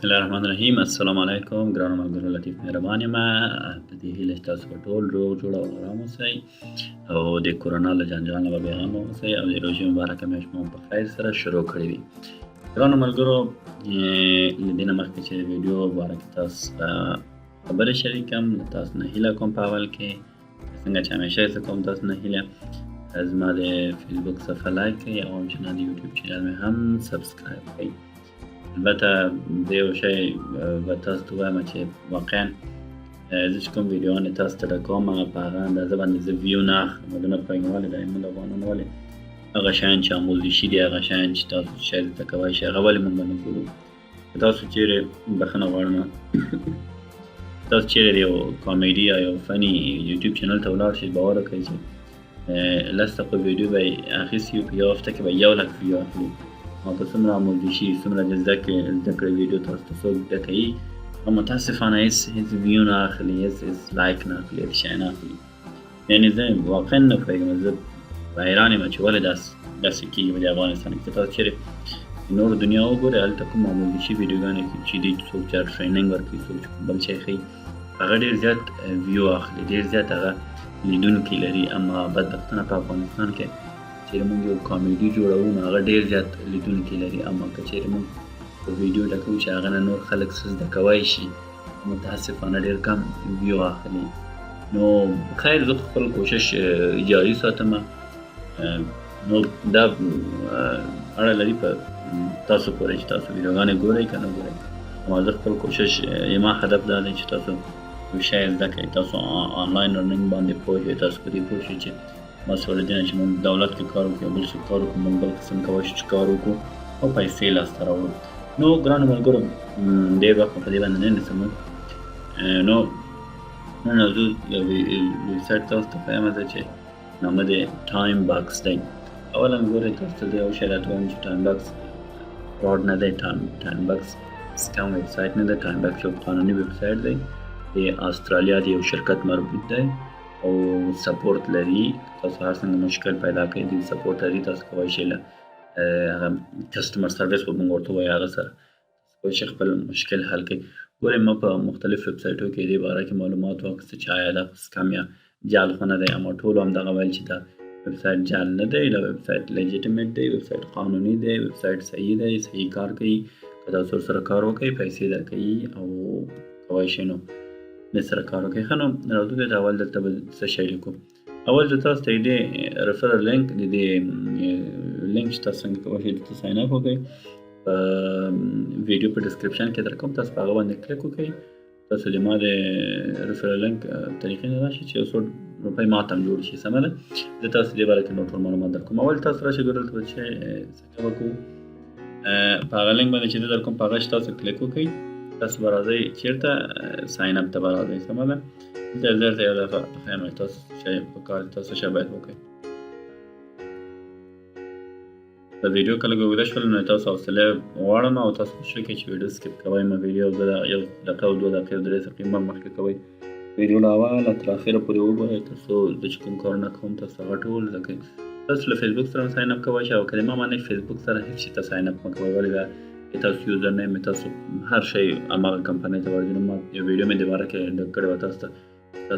بسم الله الرحمن الرحیم. السلام علیکم ګرانو ملګرو، لطیف مهربان یم. په دې هیله چې تاسو به ټول روغ جوړ او ارام اوسئ او د کورونا له جنجال نه به بېغمه اوسئ او د روژې مبارکه میاشت مو په خیر سره شروع کړې وي. ګرانو ملګرو، له دې نه مخکې چې د ویډیو باره کې تاسو خبرې شریکم، له تاسو نه هیله کوم په اول کې څنګه چې همیشه زه کوم تاسو نه هیله زما د فیسبوک صفحه لایک کړئ او همچنان د یوټیوب چینل مې هم سبسکرایب کړئ. البته د یو شی به تاسو ته وایم چې واقعا زه چې کوم ویډیوانې تاسو ته ډکوم په هغه اندازه باندې زه ویو نه اخلم. دونه پرېږدم ولې دا موږ افغانان ولې هغه شیان چې آموزي شي دي، هغه شیان چې تاسو شاید زده کوی شئ، هغه ولې موږ نه ګورو. که تاسو چیرې بخښنه غواړم تاسو چیرې د یو کامیډي یا یو فني یوټیوب چینل ته ولاړ شئ، باور وکړئ چې لس دقیقې ویډیو به یې اخیستي وي، په یوه هفته کې به 1,00,000 ویو اخلي. او که څومره آموزي شي، څومره د زده کړې ویډیو تاسو ته څوک زده کوي، او متاسفانه هېڅ ویو نه اخلي، هېڅ لایک نه اخلي، هېڅ شی نه اخلي. یعنې زه واقعا نه پوهېږم، زه حیران یم چې ولې داسې کېږي په دې افغانستان کې. که تاسو چیرې نورو دنیا وګورئ، هلته کوم آموزي شي ویډیوګانې چې دي، څوک چې ټریننګ ورکوي، څوک چې بل شی ښیي، هغه ډېر زیات ویو اخلي، ډېر زیات هغه لیدونکي لري. اما بدبختانه په افغانستان کې چیرې موږ یو کامیډي جوړوو نو هغه ډېر زیات لیدونکي لري. اما که چیرې موږ په ویډیو ډکوو چې هغه نه نور خلک څه زده کوی شي، متاسفانه ډېر کم ویو اخلي. نو خیر، زه خپل کوشش جاري ساتم. نو دا اړه لري په تاسو پورې چې تاسو ویډیوګانې ګورئ که نه ګورئ. اما زه خپل کوشش زما هدف دا دی چې تاسو یو شی زده کړئ، تاسو آنلاین لرنینګ باندې پوه شئ، تاسو په دې پوه شئ چې مسؤلیت دی چې موږ دولت کې کار وکړو، بل څه کار وکړو، موږ بل قسم کولی شو چې کار وکړو او پیسې لاسته راوړو. نو ګرانو ملګرو، ډېر وخت په دې باندې نه نیسم. نو نن زه یو ویبسایټ تاسو ته ښیم چې نامه دی ټایم باکس دی. اولا ګورئ، تاسو ته یو شی راته وایم چې ټایم باکس فراډ نه دی، ټایم باکس سکم ویبسایټ نه دی. ټایم باکس یو قانوني ویبسایټ دی، د استرالیا د یو شرکت مربوط دی او سپورت لري. تاسو هر څنګه مشکل پیدا کړئ، دوی سپورت لري، تاسو کولی شئ له هغه کسټمر سروس به موږ ورته وایو، هغه سره کولی شئ خپل مشکل حل کړئ. ګورئ، ما په مختلف ویبسایټو کې دې باره کې معلومات واخیسته چې آیا دا سکم یا جعل خو نه دی. اما ټولو همدغه ویل چې دا ویبسایټ جعل نه دی، دا ویبسایټ لیجیټیمیټ دی، ویبسایټ قانوني دی، ویبسایټ صحیح دی، صحیح کار کوي. که تاسو ورسره کار وکړئ، پیسې درکوي او کولی شئ نو د سره کار وکړئ. ښه، نو راځو د اول دلته به څه شی لیکو. اول زه تاسو ته د دې ریفرل لینک، د دې لینک چې تاسو څنګه کولی شئ دلته ساین اپ وکړئ، په ویډیو په ډسکرپشن کې درکوم، تاسو په هغه باندې کلیک وکړئ. تاسو د ما د ریفرل لینک طریقې نه راشئ چې 100 روپۍ ما ته هم جوړ شي. سمه ده، زه تاسو دې باره کې نور ټول معلومات درکوم. اول تاسو راشئ، دلته به څنګه وکړو، په هغه لینک باندې چې زه درکوم په هغه چې تاسو کلیک وکړئ، تاسو به راځئ چېرته ساین اپ ته به راځئ. سمه ده، دلته درته یو دفعه ښیم تاسو شی په کار تاسو شی باید وکړئ. د ویډیو کله که اوږده شول نو تاسو حوصله غواړم او تاسو کوشش وکړئ چې ویډیو سکپ کوئ. ما ویډیو 1 دقیقه او 2 دقیقې او 3 دقیقې مخکې کوئ. ویډیو له اوله تر اخره پورې وګورئ، تر څو زه چې کوم کارونه کوم تاسو هغه ټول زده کړئ. تاسو له فیسبوک سره ساین اپ کوئ شئ او که د ما باندې فیسبوک سره هېڅ شي ته ساین اپ مه کوئ. ولې دا تاسو یوزر نیم تاسو هر شی هماغه کمپنۍ ته ورځي. نو ما یو ویډیو مې د باره کې ډک کړی وه، تاسو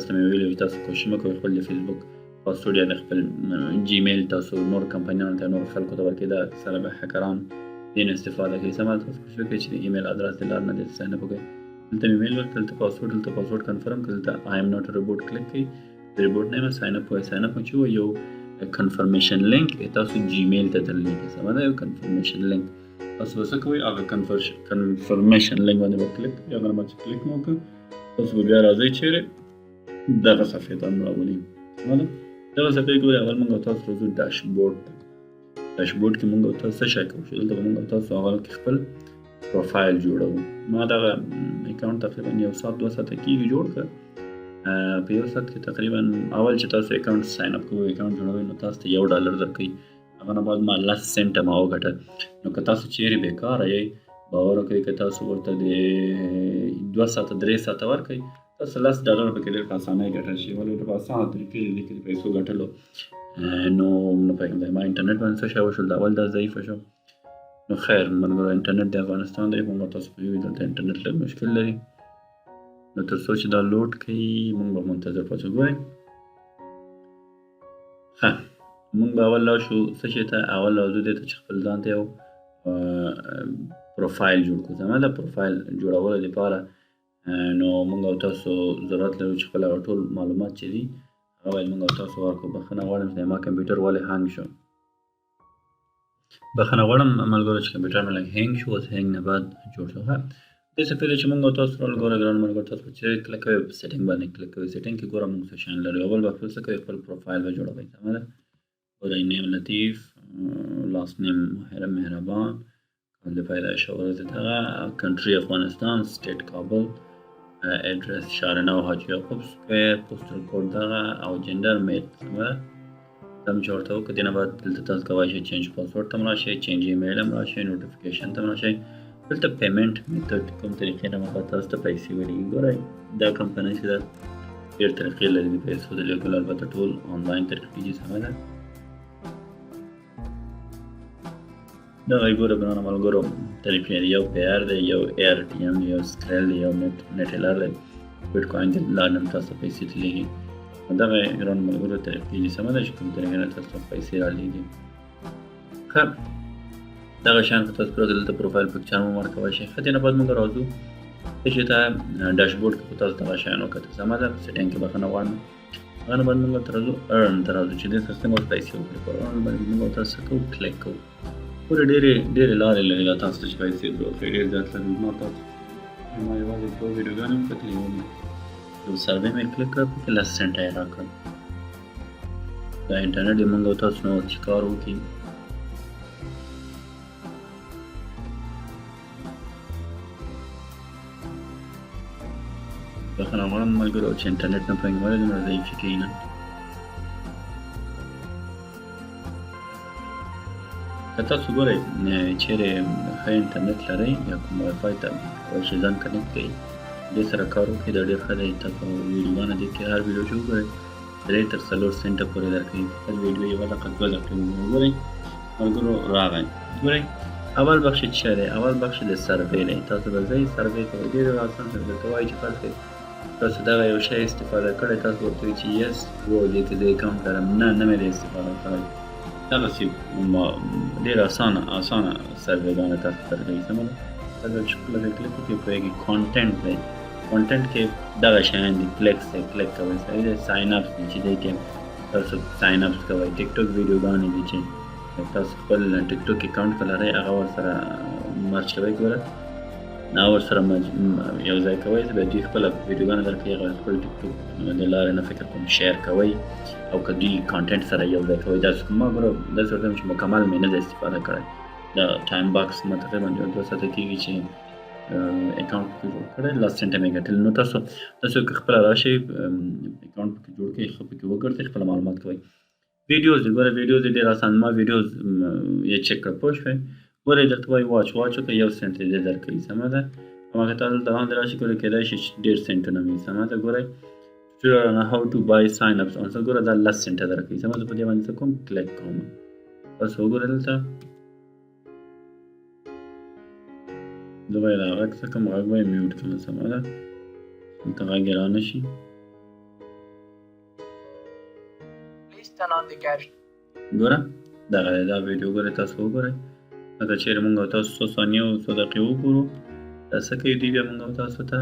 ته مې ویلي وي تاسو کوشش مه کوئ خپل د فیسبوک پاسورډ یا د خپل جیمیل تاسو نور کمپنیانو ته نور خلکو ته ورکړئ. دا سره به هکران دې نه استفاده کوي. سمه ده، تاسو کوشش وکړئ چې د ایمیل ادرس د لارې نه دلته ساین اپ وکړئ. دلته مې ایمیل ورکړه، دلته پاسورډ کنفرم کړئ، دلته آی ایم ناټ روبوټ کلیک کړئ، د روبوټ نه ساین اپ وایي. ساین اپ چې وایي یو کنفرمیشن لینک تاسو جیمیل ته درلیږي. سمه ده، یو کنفرمیشن لینک تاسو به څه کوئ، هغه کنفرمیشن لینک باندې به کلیک کړئ. هغه باندې چې کلیک مو وکړ، تاسو به بیا راځئ چیرې دغه صفحې ته راولي. سمه ده، دغه صفحې کې اول موږ تاسو راځو ډاشبورډ ته. ډاشبورډ کې موږ تاسو څه شی کوو چې دلته موږ تاسو اول کې خپل پروفایل جوړوو. ما دغه اکاونټ تقریبا 1 ساعت 2 ساعته کېږي جوړ کړ. په 1 ساعت کې تقریبا اول چې تاسو اکاونټ ساین اپ کوئ، اکاونټ جوړوئ، نو تاسو ته $1 درکوي. هغه نه بعد ما 10 سنټه ما وګټل. نو که تاسو چیرې بیکاره یئ، باور وکړئ که تاسو ورته د 2 ساعته 3 ساعته ورکړئ، تاسو $10 پکې ډېر په اسانۍ ګټلی شئ. ولې په اسانه طریقې دي کې د پیسو ګټلو. نو نه پوهېږم، ما انټرنټ باندې څه شی وشول، د اول دا ضعیفه شو. نو خیر ملګرو انټرنیټ د افغانستان دی موږ تاسو پوهیږئ دلته انټرنیټ لږ مشکل لري نو تر څو چې دا لوډ کوي موږ به منتظر پاتې ګورئ ښه موږ به اول لاړ شو څه شي ته اول راځو دې ته چې خپل ځان ته یو پروفایل جوړ کړو زما د پروفایل جوړولو لپاره نو موږ او تاسو ضرورت لرو چې خپل هغه ټول معلومات چې دي هغه باید موږ او تاسو ورکړو بخښنه غواړم چې زما کمپیوټر ولې هنګ شو بخښنه غواړم ملګرو چې کمپیوټر مې لږ هینګ شو اوس هینګ نه بعد جوړ شو ښه دې څه پهلې چې موږ او تاسو ګوره ګران ملګرو تاسو چې کلیک کوئ په سیټینګ باندې کلیک کوئ سیټینګ کې ګوره موږ څه شیان لرو اول به خپل څه کوئ خپل پروفایل به جوړوئ سمه ده ګوره نیم لطیف لاست نیم مهربان د پیدایش ورځ دغه کنټري افغانستان سټیټ کابل اډرس شارنو حاجي یعقوب سکویر پوسټل کوډ دغه او جندر میل سمه ده دا مې چې ورته وکړه دې نه بعد دلته تاسو کولی شئ چینج پاسورډ ته هم راشئ چینج ایمیل هم راشئ نوټیفیکیشن ته هم راشئ دلته پیمنټ میتود کوم طریقې نه مخه تاسو ته پیسې ولېږي ګورئ دا کمپنۍ چې ده ډېر طریقې لري د پیسو د لیږلو البته ټول آنلاین طریقې دي سمه ده دغه یې ګوره ګرانو ملګرو طریقې دي یو پی آر دی یو اے آر ټي ایم یو سکرل دی یو نټ ایل آر دی بیټ کوین دی لاړ هم تاسو پیسې ته لیږي دغه ګرانو ملګرو طریقې دي سمه ده چې کوم طریقې نه تاسو پیسې رالیږي ښه دغه شیان که تاسو پرته دلته پروفایل پکچر مو ورکولی شئ ښه دې نه بعد موږ راځو څه شي ته ډاشبورډ کې خو تاسو دغه شیان وکتل سمه ده سیټینګ کې بخښنه غواړم هغه نه بعد موږ ته راځو ارن ته راځو چې دې څخه څنګه اوس پیسې وکړو په ارن باندې موږ تاسو کوو کلیک کوو ګوره ډېرې لارې لري دا تاسو ته چې پیسې وکړئ ډېر زیات لري ما تاسو ما یوازې دوه ویډیوګانې مې کتلې یو سروې مې کلیک کړه پکې 10 سنټه یې راکړل دا انټرنیټ یې موږ او تاسو نو چې کار وکړي بخښنه غواړم ملګرو چې انټرنیټ نه پنګ ولې دومره ضعیفې کوي نه که تاسو ګورئ چیرې ښه انټرنیټ لرئ یا کوم وایفای ته کولی شئ ځان کنیکټ کړئ دې سره کار وکړئ دا ډېر ښه دی تاسو ویډیوګانې دې کې هر ویډیو چې وګورئ 3 تر 4 سنټه پورې درکوي هر ویډیو یوه دقیقه 2 دقیقې وګورئ ملګرو راغی ګورئ اول بخش چې دی اول بخش د سروې دی تاسو به ځئ سروې کوئ ډېر اسان دی درته وایي چې فرض کړئ تاسو دغه یو شی استفاده کړی تاسو ورته وایئ چې یس و دې کې زه اکاونټ لرم نه مې دی استفاده کړی دغسې ډېر اسانه سروېګانې تاسو ته درکوي سمه ده تاسو چې کله پرې کلیک وکړئ پوهېږي کانټینټ دی کانټینټ کې دغه شیان دي کلیکس دی کلیک کوئ صحیح دی ساین اپس دي چې دی کې تاسو ساین اپس کوئ ټیک ټاک ویډیوګانې دي چې تاسو خپل ټیک ټاک اکاونټ که لرئ هغه ورسره مرچ کوئ ګوره هغه ورسره یو ځای کوئ بیا دوی خپله ویډیوګانې درکوي هغه خپل ټیک ټاک د لارې نه فکر کوم شیر کوئ او که دوی کانټینټ سره یو ځای کوئ داسې ما ګوره داسې ورته وایم چې مکمل مې نه دی استفاده کړی د ټایم باکس ما تقریبا 2 ساعته کېږي چې اکاونټ پکې جوړ کړی 10 سنټه مې ګټلي نو تاسو که خپله راشئ اکاونټ پکې جوړ کړئ ښه پکې وګرځئ خپله معلومات کوئ ویډیوز دي ګوره ویډیوز یې ډېر اسان ما ویډیوز یې چک کړه پوه شوئ ګوره یې درته وایي واچ وکړئ 1 سنټ یې درکوي سمه ده هماغه تاسو دلته باندې راشئ ګوره کېدای شي 1.5 سنټونه مې سمه ده ګورئ how to buy sign ups on ګوره دا 10 سنټه درکوي سمه ده په دې باندې څه کوم کلیک کوم تاسو وګورئ دلته زه به یې دا غږ څه کوم غږ به یې میوټ کړم سمه ده دلته غږ یې رانه شي ګوره دغه دی دا ویډیو ګورئ تاسو وګورئ لکه چیرې موږ او تاسو 100 ثانیې او 100 دقیقې وګورو دا څه کوي دوی بیا موږ او تاسو ته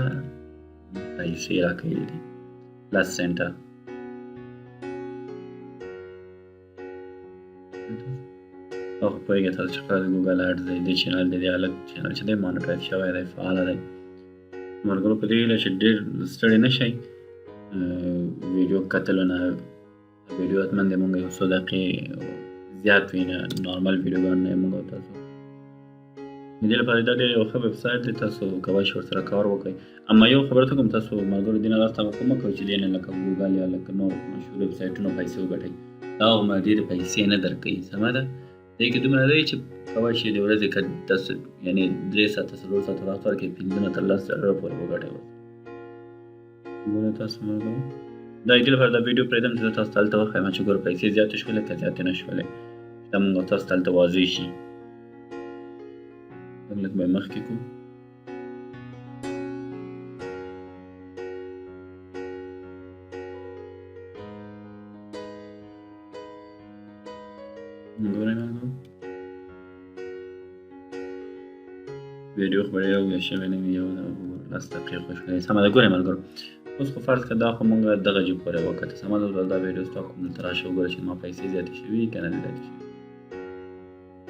پیسې راکوي دي 10 سنټه او پوهېږئ تاسو چې کله د ګوګل اډز دی دې چینل دی دې هلک چینل چې دی مانیټایز شوی دی فعاله دی ملګرو په دې هیله چې ډېر ستړي نه شئ ویډیو کتلو نه ویډیو حتما دی موږ 100 دقیقې زیات وي نه نارمل ویډیوګان نه موږ او تاسو د دې لپاره دا ډېر یو ښه ویب سایټ دی تاسو کولی شئ ورسره کار وکړئ اما یو خبره ته کوم تاسو ملګرو دې نه لاس توقع مه کوئ چې دې نه لکه ګوګل یا لکه نور مشهور ویب سایټونو پیسې وګټئ دا هغومره ډېرې پیسې نه درکوي سمه ده دې کې دومره دی چې کولی شئ د ورځې که تاسو یعنې 3 ساعته 4 ساعته وخت ورکړئ 15 نه تر 10 ډالره پورې وګټئ ګوره تاسو ملګرو دا دې لپاره دا ویډیو پرېږدم چې زه تاسو ته هلته وښیم چې ګوره پیسې زیاتې شولې که زیاتې نه شولې دا موږ تاسو ته هلته واضح شي لږ به یې مخکې کړو. ګورئ ملګرو ویډیو خو به ډېره اوږده شوې نه وي، یو 10 دقیقې شوې. سمه ده. ګورئ ملګرو اوس خو فرض کړه دا خو مونږ دغه جیب پورې وکړه. سمه ده. اوس دا ویډیو ستا کوم دلته راشئ وګوره چې زما پیسې زیاتې شوي که نه دي زیاتې شوي.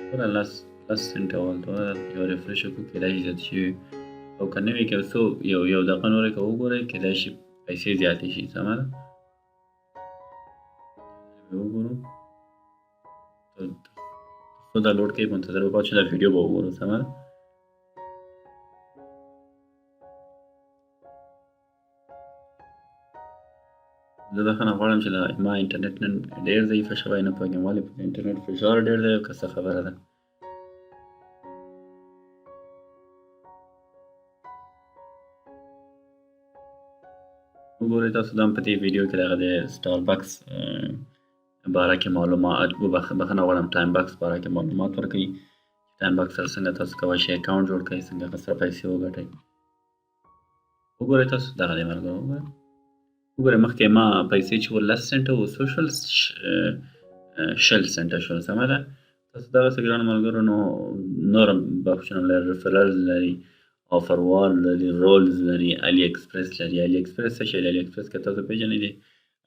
ګوره 10 سنټه هلته یو ریفرش وکړو کیدای شي زیاتې شوي او که نه وي که څو یو دقیقه نورې که وګورئ کیدای شي پیسې زیاتې شي. سمه ده. وګورو څو دا لوډ کوي منتظر به پاتې شو. دا ویډیو به وګورو. سمه ده. زه بخښنه غواړم چې ما انټرنټ نن ډېر ضعیفه شوی، نه پوهېږم ولې په انټرنټ فشار ډېر دی او که څه خبره ده. وګورئ تاسو دا هم په دې ویډیو کې دغه د سټاربکس باره کې معلومات بخښنه غواړم ټایم بکس باره کې معلومات ورکوي. ټایم بکس سره څنګه تاسو کولی شئ اکاونټ جوړ کړئ، څنګه سره پیسې وګټئ. وګورئ تاسو دغه دی ملګرو. وګورئ مخکې ما پیسې چې ول 10 سنټه و څو شول 60 سنټه شول. سمه ده. تاسو دغسې ګرانو ملګرو نو نور هم بخشونه لري، ریفرلز لري، آفر وال لري، رولز لري، علي اکسپرس لري. علي اکسپرس څه شی دی؟ علي اکسپرس که تاسو پېژنئ د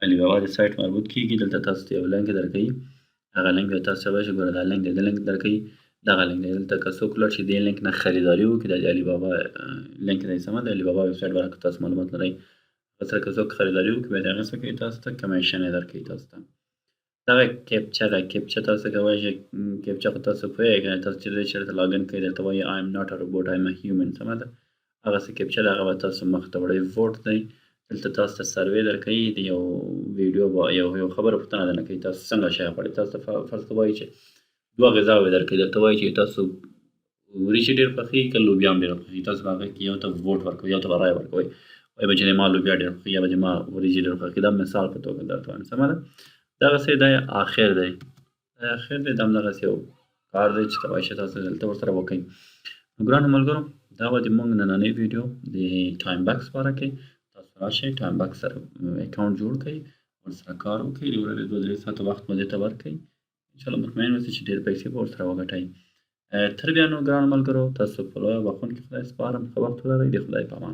علي بابا د سایټ مربوط کېږي. دلته تاسو ته یو لینک درکوي. هغه لینک به تاسو ته ګوره دا لینک دی، د لینک درکوي دغه لینک دی. دلته که څوک ولاړ شي دې لینک نه خریداري وکړي د علي بابا لینک دی. سمه ده. علي بابا ویب سایټ باره که تاسو معلومات لرئ سره که څوک خریداري وکړي بیا د هغه څه کوي تاسو ته کمیشن یې درکوي تاسو ته. دغه کیپچه تاسو کولی شئ کیپچه خو تاسو پوهېږئ تاسو چې چېرته لاګین کوئ درته وایي I am not a robot I am a human. سمه ده. هغسې کیپچه ده هغه به تاسو مخ ته وړئ. ووټ دی دلته تاسو ته سروې درکوي د یو ویډیو یو خبره پوښتنه درنه کوي تاسو څنګه شی غواړئ. تاسو ته فرض کړه وایي چې 2 غذاوې درکوي. درته وایي چې تاسو وریجې ډېر خوښېږي که لوبیا هم ډېره خوښېږي. تاسو به هغه کې یو ته ووټ ورکوئ، یو ته به رایه ورکوئ. وایي به چې ما لوبیا ډېر خوښېږي یا به ما وریجې ډېر خوښېږي. دا مثال په توګه درته وایم. سمه ده. دغسې دی آخر دی. دا آخر دی دا هم دغسې یو کار دی چې کولی شئ تاسو دلته ورسره وکړئ. نو ګرانو ملګرو دا به د مونږ نننۍ ویډیو د ټایم بکس باره کې. تاسو راشئ ټایم بکس سره اکاونټ جوړ کړئ، ورسره کار وکړئ، د ورځې 2-3 ساعته وخت مو دې ته ورکړئ. انشاءالله مطمئن اوسئ چې ډېر پیسې به ورسره وګټئ. تر بیا نو ګرانو ملګرو تاسو په لویه بخښونکي خدای سپارم. ښه وخت ولرئ. د خدای په امان.